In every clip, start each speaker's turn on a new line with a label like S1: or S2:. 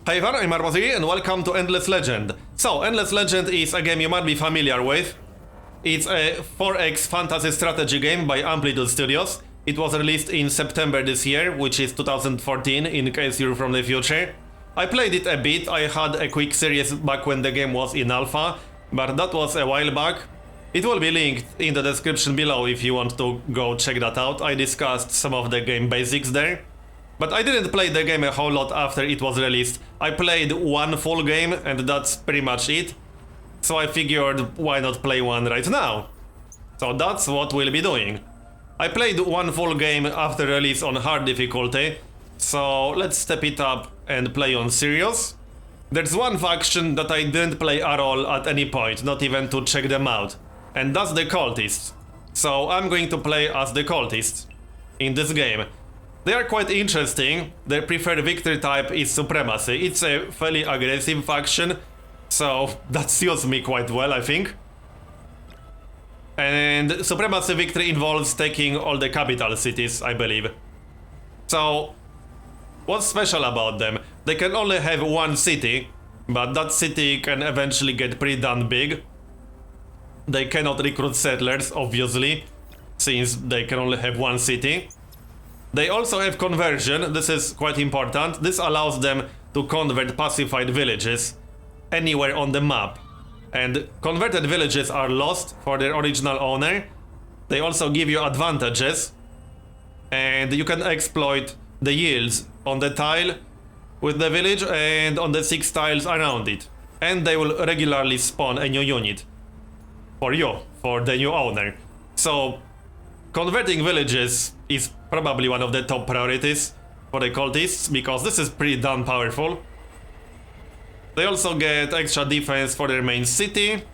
S1: Hey everyone, I'm Marbozir and welcome to Endless Legend. So, Endless Legend is a game you might be familiar with. It's a 4X fantasy strategy game by Amplitude Studios. It was released in September this year, which is 2014, in case you're from the future. I played it a bit, I had a quick series back when the game was in alpha, but that was a while back. It will be linked in the description below if you want to go check that out. I discussed some of the game basics there. But I didn't play the game a whole lot after it was released. I played one full game and that's pretty much it. So I figured why not play one right now. So that's what we'll be doing. I played one full game after release on hard difficulty. So let's step it up and play on serious. There's one faction that I didn't play at all at any point, not even to check them out. And that's the Cultists. So I'm going to play as the Cultists in this game. They are quite interesting. Their preferred victory type is Supremacy. It's a fairly aggressive faction, so that suits me quite well, I think. And Supremacy victory involves taking all the capital cities, I believe. So, what's special about them? They can only have one city, but that city can eventually get pretty damn big. They cannot recruit settlers, obviously, since they can only have one city. They also have conversion, this is quite important. This allows them to convert pacified villages anywhere on the map. And converted villages are lost for their original owner. They also give you advantages. And you can exploit the yields on the tile with the village and on the 6 tiles around it. And they will regularly spawn a new unit. For you, for the new owner. So, converting villages is probably one of the top priorities for the Cultists, because this is pretty damn powerful. They also get extra defense for their main city,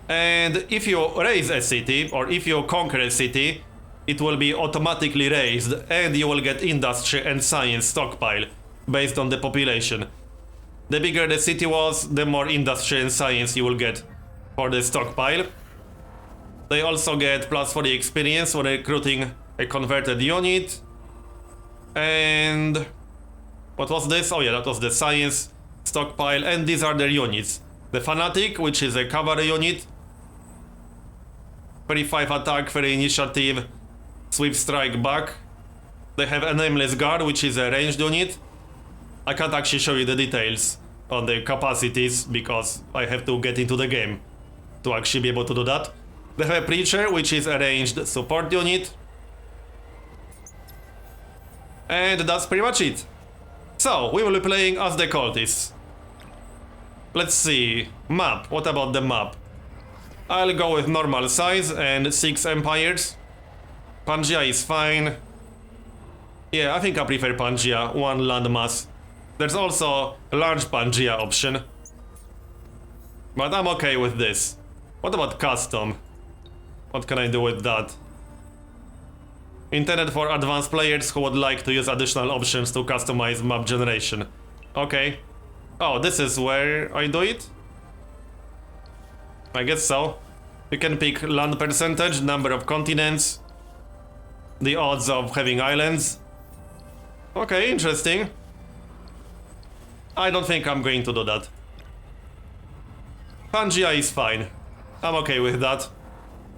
S1: and if you raise a city, or if you conquer a city, it will be automatically raised, and you will get industry and science stockpile, based on the population. The bigger the city was, the more industry and science you will get for the stockpile. They also get plus for the experience when recruiting a converted unit. And what was this? Oh yeah, that was the science stockpile, and these are their units. The Fanatic, which is a cavalry unit. 35 attack, 30 initiative, swift strike back. They have a Nameless Guard, which is a ranged unit. I can't actually show you the details on the capacities because I have to get into the game to actually be able to do that. They have a Preacher, which is a ranged support unit. And that's pretty much it. So, we will be playing as the Cultists. Let's see. Map. What about the map? I'll go with normal size and 6 empires. Pangea is fine. Yeah, I think I prefer Pangea. 1 landmass. There's also a large Pangea option. But I'm okay with this. What about custom? What can I do with that? Intended for advanced players who would like to use additional options to customize map generation. Okay. Oh, this is where I do it? I guess so. You can pick land percentage, number of continents, the odds of having islands. Okay, interesting. I don't think I'm going to do that. Pangea is fine. I'm okay with that.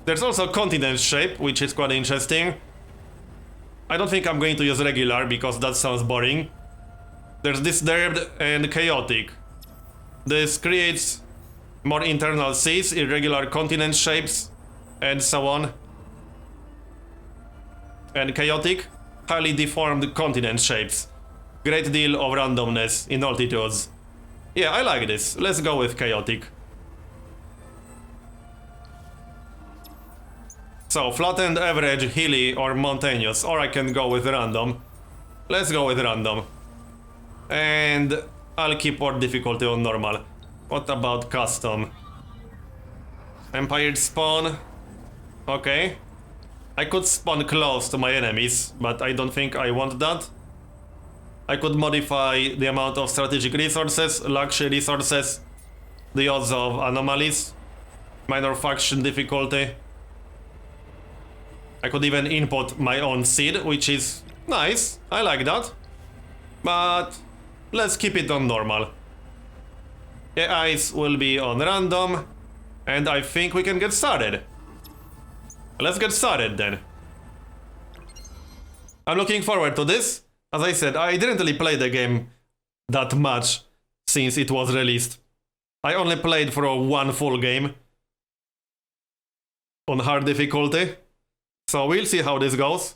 S1: There's also continent shape, which is quite interesting. I don't think I'm going to use regular because that sounds boring. There's disturbed and chaotic. This creates more internal seas, irregular continent shapes, and so on. And chaotic, highly deformed continent shapes. Great deal of randomness in altitudes. Yeah, I like this. Let's go with chaotic. So, flattened, average, hilly, or mountainous, or I can go with random. Let's go with random. And I'll keep our difficulty on normal. What about custom? Empire spawn. Okay. I could spawn close to my enemies, but I don't think I want that. I could modify the amount of strategic resources, luxury resources, the odds of anomalies, minor faction difficulty. I could even input my own seed, which is nice. I like that. But let's keep it on normal. AIs will be on random, and I think we can get started. Let's get started then. I'm looking forward to this. As I said, I didn't really play the game that much since it was released. I only played for one full game on hard difficulty, so we'll see how this goes.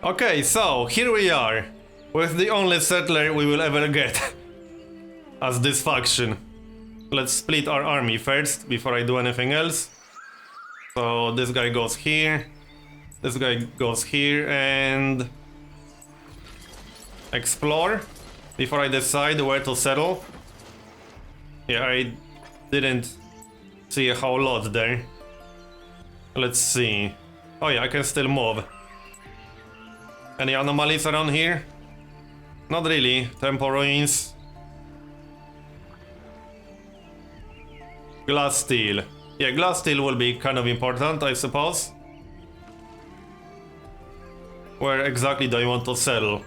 S1: Okay, so here we are, with the only settler we will ever get as this faction. Let's split our army first, before I do anything else. So this guy goes here, this guy goes here, and explore, before I decide where to settle. Yeah, I didn't see a whole lot there. Let's see. Oh yeah, I can still move. Any anomalies around here? Not really. Temple ruins. Glass steel. Yeah, glass steel will be kind of important, I suppose. Where exactly do I want to settle?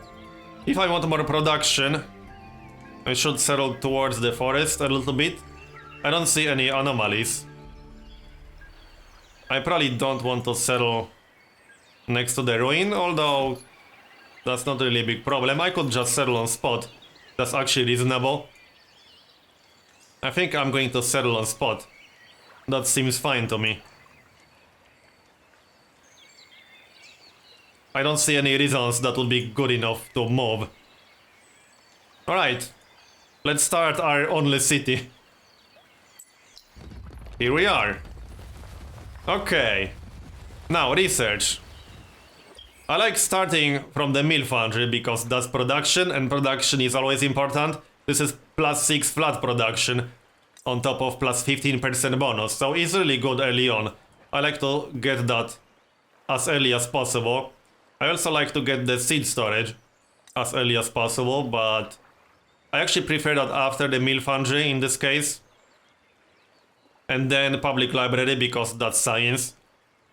S1: If I want more production, I should settle towards the forest a little bit. I don't see any anomalies. I probably don't want to settle next to the ruin, although that's not really a big problem. I could just settle on spot. That's actually reasonable. I think I'm going to settle on spot. That seems fine to me. I don't see any reasons that would be good enough to move. Alright. Let's start our only city. Here we are. Okay. Now, research. I like starting from the mill foundry because that's production, and production is always important. This is +6 flat production on top of +15% bonus, so it's really good early on. I like to get that as early as possible. I also like to get the seed storage as early as possible, but I actually prefer that after the mill foundry in this case. And then public library because that's science.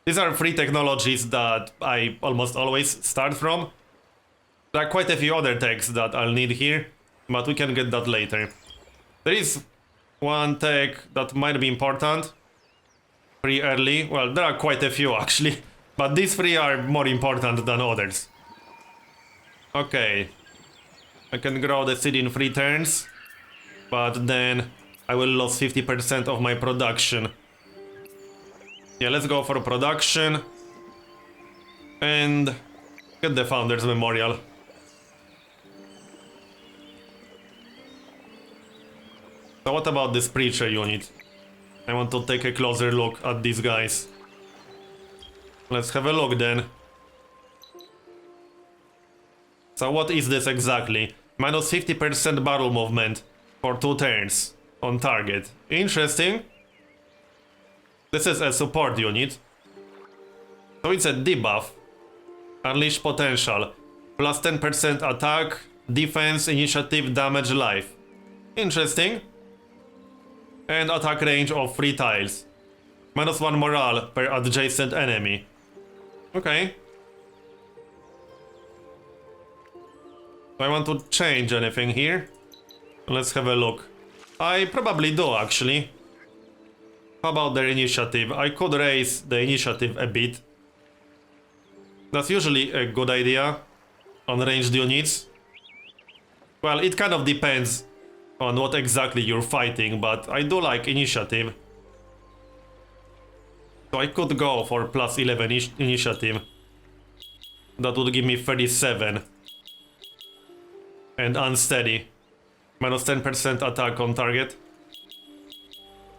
S1: These are free technologies that I almost always start from. There are quite a few other techs that I'll need here, but we can get that later. There is one tech that might be important. Pretty early. Well, there are quite a few actually, but these three are more important than others. Okay. I can grow the seed in 3 turns, but then I will lose 50% of my production. Yeah, let's go for production and get the Founders Memorial. So what about this preacher unit? I want to take a closer look at these guys. Let's have a look then. So what is this exactly? Minus 50% barrel movement for 2 turns on target. Interesting. This is a support unit. So it's a debuff. Unleash potential. Plus 10% attack, defense, initiative, damage, life. Interesting. And attack range of 3 tiles. Minus 1 morale per adjacent enemy. Okay. Do I want to change anything here? Let's have a look. I probably do actually. How about their initiative? I could raise the initiative a bit. That's usually a good idea on ranged units. Well, it kind of depends on what exactly you're fighting, but I do like initiative. So I could go for plus 11 initiative. That would give me 37. And unsteady. Minus 10% attack on target.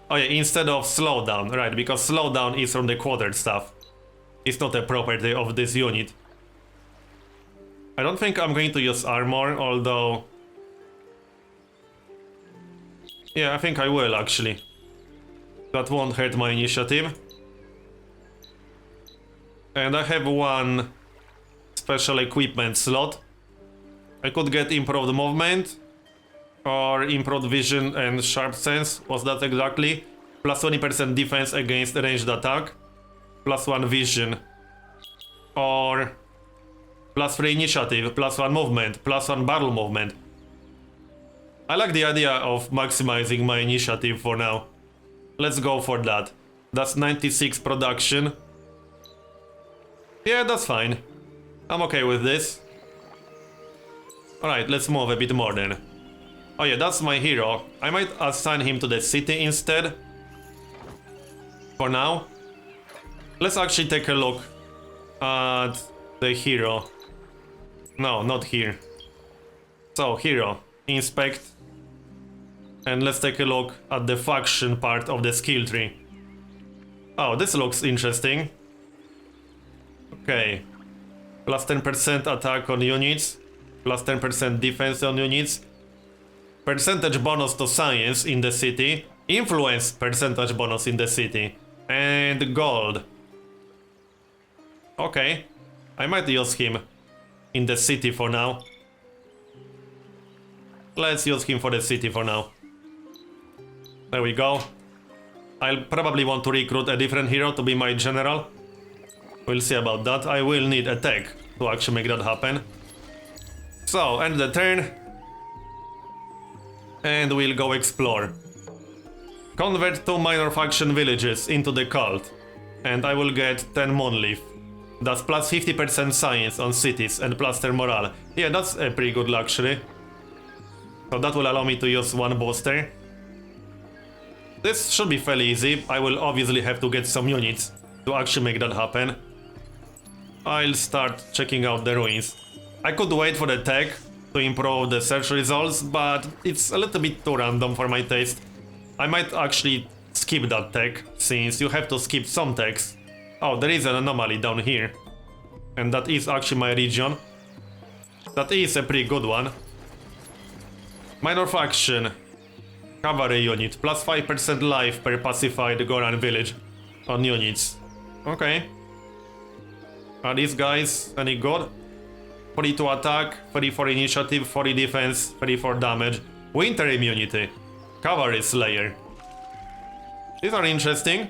S1: Oh yeah, instead of slowdown, right, because slowdown is from the quartered stuff. It's not a property of this unit. I don't think I'm going to use armor, although... Yeah, I think I will actually. That won't hurt my initiative. And I have one special equipment slot. I could get improved movement or improved vision and sharp sense. What's that exactly? Plus 20% defense against ranged attack. Plus 1 vision. Or plus 3 initiative, plus 1 movement, plus 1 battle movement. I like the idea of maximizing my initiative for now. Let's go for that. That's 96 production. Yeah, that's fine. I'm okay with this. Alright, let's move a bit more then. Oh yeah, that's my hero. I might assign him to the city instead. For now. Let's actually take a look at the hero. No, not here. So, hero. Inspect. And let's take a look at the faction part of the skill tree. Oh, this looks interesting. Okay. Plus 10% attack on units. Plus 10% defense on units. Percentage bonus to science in the city. Influence percentage bonus in the city. And gold. Okay. I might use him in the city for now. Let's use him for the city for now. There we go. I'll probably want to recruit a different hero to be my general. We'll see about that. I will need a tech to actually make that happen. So, end the turn. And we'll go explore. Convert 2 minor faction villages into the cult. And I will get 10 Monleaf. That's plus 50% science on cities and plus 10 morale. Yeah, that's a pretty good luxury. So that will allow me to use 1 booster. This should be fairly easy. I will obviously have to get some units to actually make that happen. I'll start checking out the ruins. I could wait for the tech to improve the search results, but it's a little bit too random for my taste. I might actually skip that tech, since you have to skip some techs. Oh, there is an anomaly down here. And that is actually my region. That is a pretty good one. Minor faction. Cavalry unit. Plus 5% life per pacified Goran village on units. Okay. Are these guys any good? 42 attack, 34 initiative, 40 defense, 34 damage. Winter immunity. Cavalry slayer. These are interesting.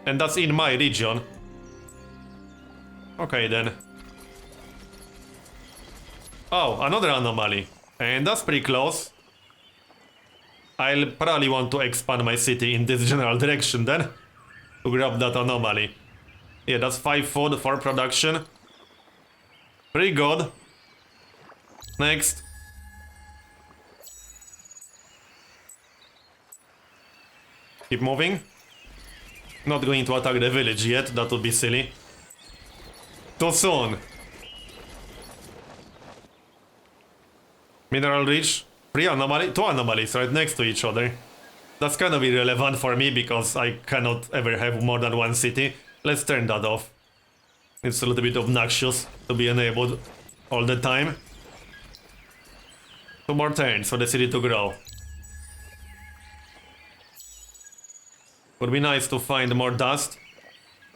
S1: And that's in my region. Okay then. Oh, another anomaly. And that's pretty close. I'll probably want to expand my city in this general direction then. To grab that anomaly. Yeah, that's 5 food for production. Pretty good. Next. Keep moving. Not going to attack the village yet, that would be silly. Too soon. Mineral rich. 2 anomalies right next to each other. That's kind of irrelevant for me because I cannot ever have more than 1 city. Let's turn that off. It's a little bit obnoxious to be enabled all the time. 2 more turns for the city to grow. Would be nice to find more dust.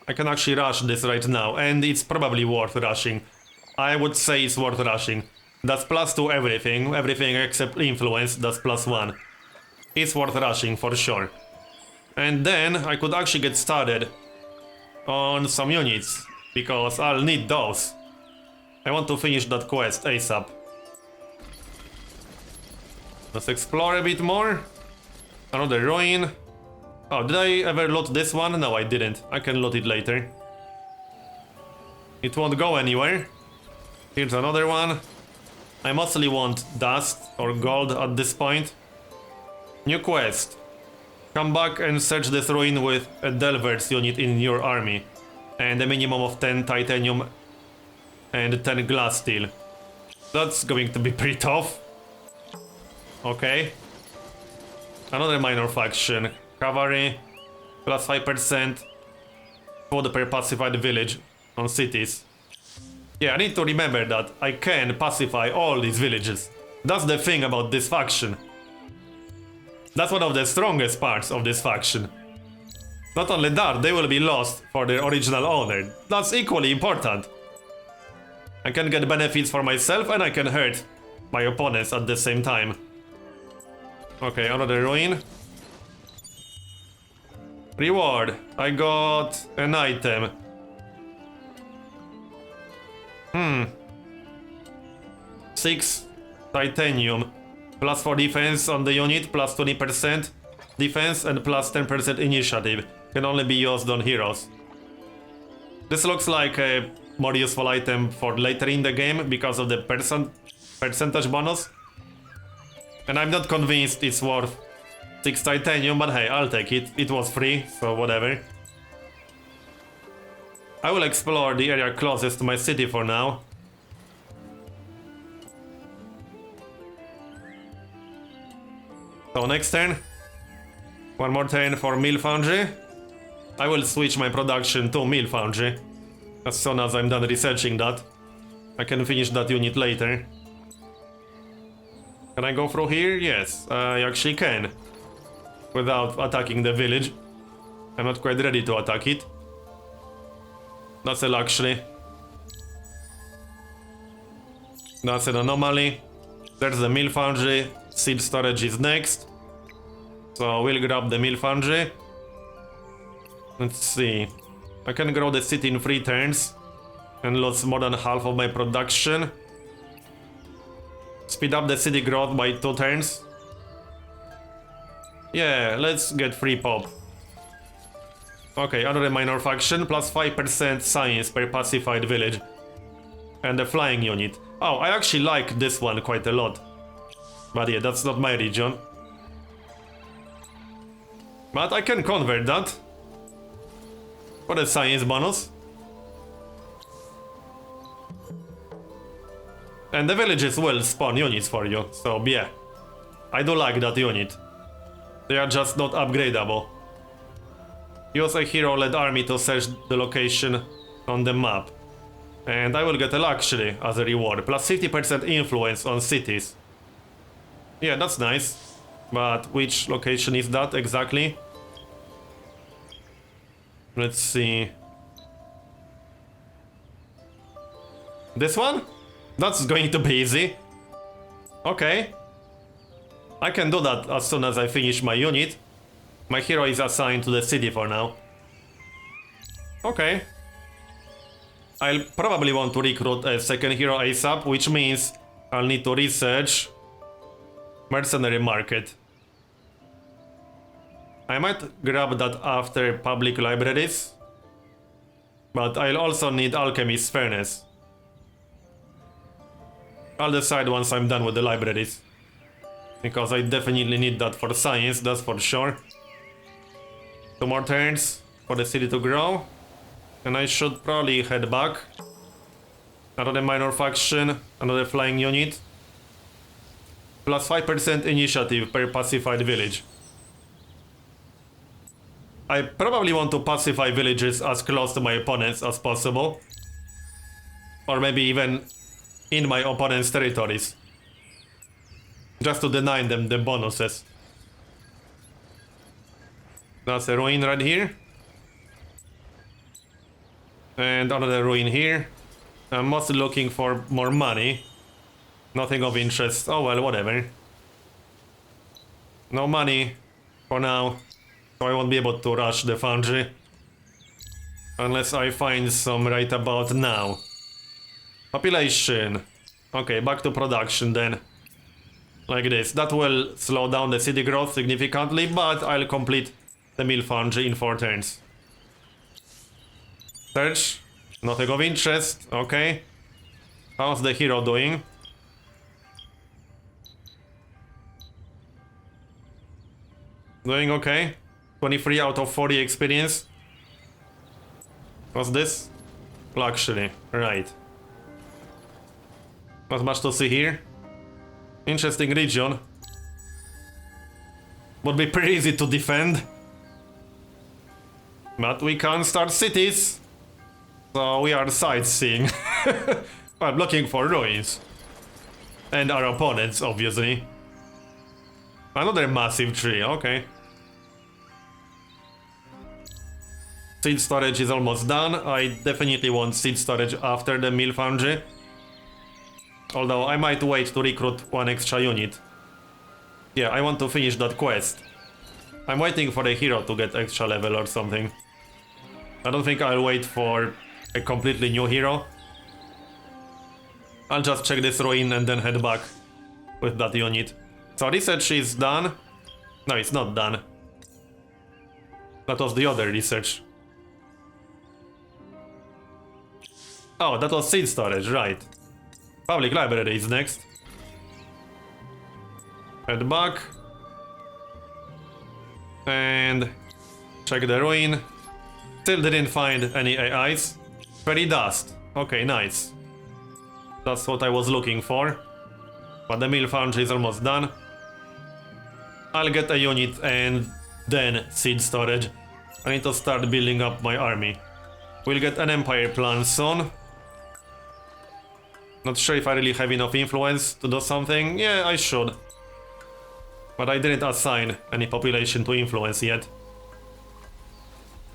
S1: I can actually rush this right now, and it's probably worth rushing. I would say it's worth rushing. That's plus 2 everything except influence, that's plus 1. It's worth rushing for sure. And then I could actually get started on some units, because I'll need those. I want to finish that quest ASAP. Let's explore a bit more. Another ruin. Oh, did I ever loot this one? No, I didn't. I can loot it later. It won't go anywhere. Here's another one. I mostly want dust or gold at this point. New quest. Come back and search this ruin with a Delver's unit in your army. And a minimum of 10 titanium and 10 glass steel. That's going to be pretty tough. Okay. Another minor faction. Cavalry, plus 5% food per pacified village on cities. Yeah, I need to remember that I can pacify all these villages. That's the thing about this faction. That's one of the strongest parts of this faction. Not only that, they will be lost for their original owner. That's equally important. I can get benefits for myself and I can hurt my opponents at the same time. Okay, another ruin. Reward. I got an item. 6 titanium. Plus 4 defense on the unit, plus 20% defense and plus 10% initiative. Can only be used on heroes. This looks like a more useful item for later in the game because of the percentage bonus. And I'm not convinced it's worth 6 titanium, but hey, I'll take it. It was free, so whatever. I will explore the area closest to my city for now. So next turn. One more turn for Mill Foundry. I will switch my production to Mill Foundry as soon as I'm done researching that. I can finish that unit later. Can I go through here? Yes, I actually can. Without attacking the village. I'm not quite ready to attack it. That's a luxury. That's an anomaly. There's the Mill Foundry. Seed storage is next. So we'll grab the Mill Foundry. Let's see. I can grow the city in 3 turns. And lose more than half of my production. Speed up the city growth by 2 turns. Yeah, let's get free pop. Okay, another minor faction, plus 5% science per pacified village. And the flying unit. Oh, I actually like this one quite a lot. But yeah, that's not my region. But I can convert that. For a science bonus. And the villages will spawn units for you, so yeah. I do like that unit. They are just not upgradable. Use a hero-led army to search the location on the map. And I will get a luxury as a reward, plus 50% influence on cities. Yeah, that's nice. But which location is that exactly? Let's see. This one? That's going to be easy. Okay. I can do that as soon as I finish my unit. My hero is assigned to the city for now. Okay. I'll probably want to recruit a second hero ASAP, which means I'll need to research mercenary market. I might grab that after public libraries, but I'll also need alchemist's furnace. I'll decide once I'm done with the libraries, because I definitely need that for science, that's for sure. 2 more turns for the city to grow, and I should probably head back. Another minor faction, another flying unit. Plus 5% initiative per pacified village. I probably want to pacify villages as close to my opponents as possible. Or maybe even in my opponent's territories. Just to deny them the bonuses. That's a ruin right here. And another ruin here. I'm mostly looking for more money. Nothing of interest. Oh well, whatever. No money for now. So I won't be able to rush the foundry. Unless I find some right about now. Population. Okay, back to production then. Like this. That will slow down the city growth significantly, but I'll complete the mill foundry in 4 turns. Search. Nothing of interest. Okay. How's the hero doing? Doing okay. 23 out of 40 experience. What's this? Luxury. Right. Not much to see here. Interesting region. Would be pretty easy to defend. But we can't start cities. So we are sightseeing. I'm looking for ruins. And our opponents, obviously. Another massive tree, okay. Seed storage is almost done. I definitely want seed storage after the mill foundry. Although I might wait to recruit one extra unit. Yeah, I want to finish that quest. I'm waiting for a hero to get extra level or something. I don't think I'll wait for a completely new hero. I'll just check this ruin and then head back with that unit. So research is done. No, it's not done. That was the other research. Oh, that was seed storage, right. Public library is next. Head back. And check the ruin. Still didn't find any AIs. Fairy dust. Okay, nice. That's what I was looking for. But the mill foundry is almost done. I'll get a unit and then seed storage. I need to start building up my army. We'll get an empire plan soon. Not sure if I really have enough influence to do something. Yeah, I should. But I didn't assign any population to influence yet.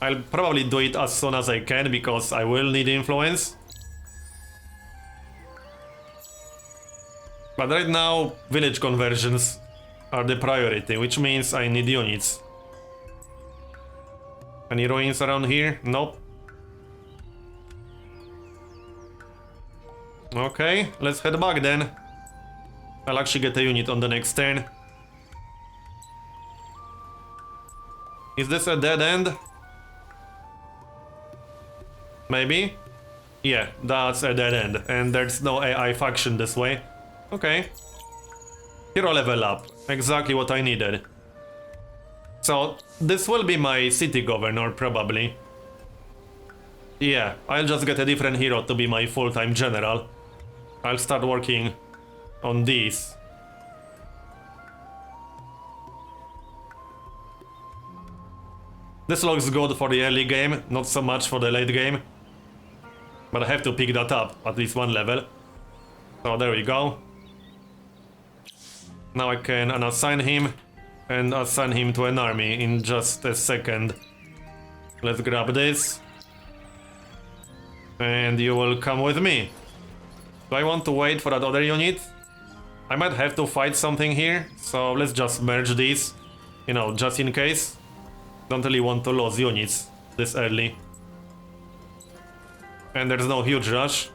S1: I'll probably do it as soon as I can because I will need influence. But right now, village conversions are the priority, which means I need units. Any ruins around here? Nope. Okay, let's head back then. I'll actually get a unit on the next turn. Is this a dead end? Maybe? Yeah, that's a dead end, and there's no AI faction this way. Okay. Hero level up, exactly what I needed. So, this will be my city governor, probably. Yeah, I'll just get a different hero to be my full-time general. I'll start working on these. This looks good for the early game, not so much for the late game. But I have to pick that up, at least one level. So there we go. Now I can unassign him and assign him to an army in just a second. Let's grab this. And you will come with me. Do I want to wait for that other unit? I might have to fight something here, so let's just merge these. You know, just in case. Don't really want to lose units this early. And there's no huge rush.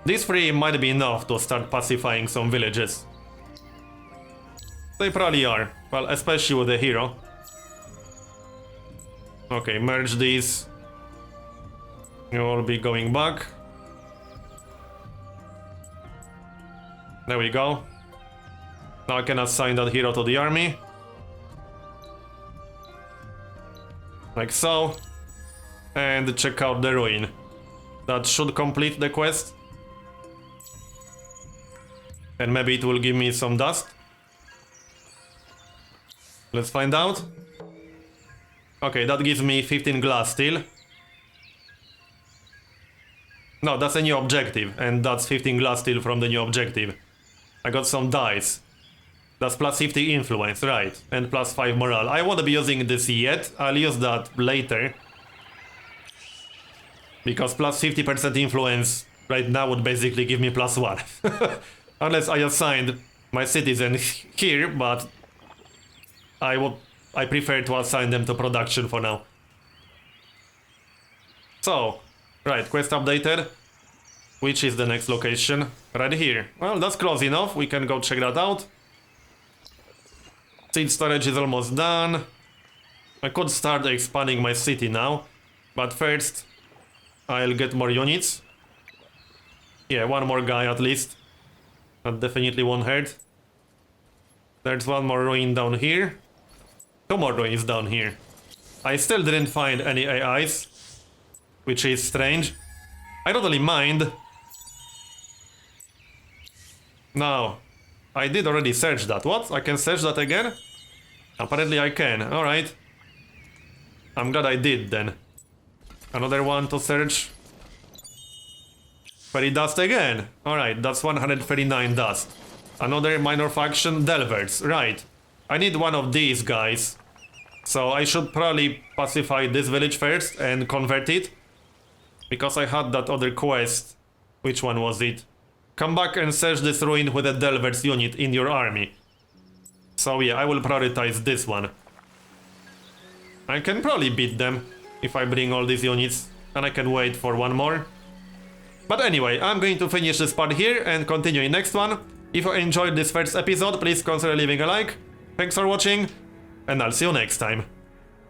S1: These three might be enough to start pacifying some villages. They probably are. Well, especially with the hero. Okay, merge these. You will be going back. There we go. Now I can assign that hero to the army. Like so. And check out the ruin. That should complete the quest. And maybe it will give me some dust. Let's find out. Okay, that gives me 15 glass steel. No, that's a new objective, and that's 15 glass steel from the new objective. I got some dice. That's plus 50 influence, right, and plus 5 morale. I won't be using this yet, I'll use that later. Because plus 50% influence right now would basically give me plus 1. Unless I assigned my citizen here, but I prefer to assign them to production for now. So, right, quest updated. Which is the next location? Right here. Well, that's close enough, we can go check that out. Seed storage is almost done. I could start expanding my city now, but first I'll get more units. Yeah, one more guy at least. That definitely won't hurt. There's one more ruin down here. Two more ruins down here. I still didn't find any AIs, which is strange. I don't really mind. Now, I did already search that. What? I can search that again? Apparently I can. Alright. I'm glad I did then. Another one to search. Fairy dust again. Alright, that's 139 dust. Another minor faction, Delvers. Right. I need one of these guys. So I should probably pacify this village first and convert it. Because I had that other quest. Which one was it? Come back and search this ruin with a Delvers unit in your army. So yeah, I will prioritize this one. I can probably beat them if I bring all these units. And I can wait for one more. But anyway, I'm going to finish this part here and continue in next one. If you enjoyed this first episode, please consider leaving a like. Thanks for watching, and I'll see you next time.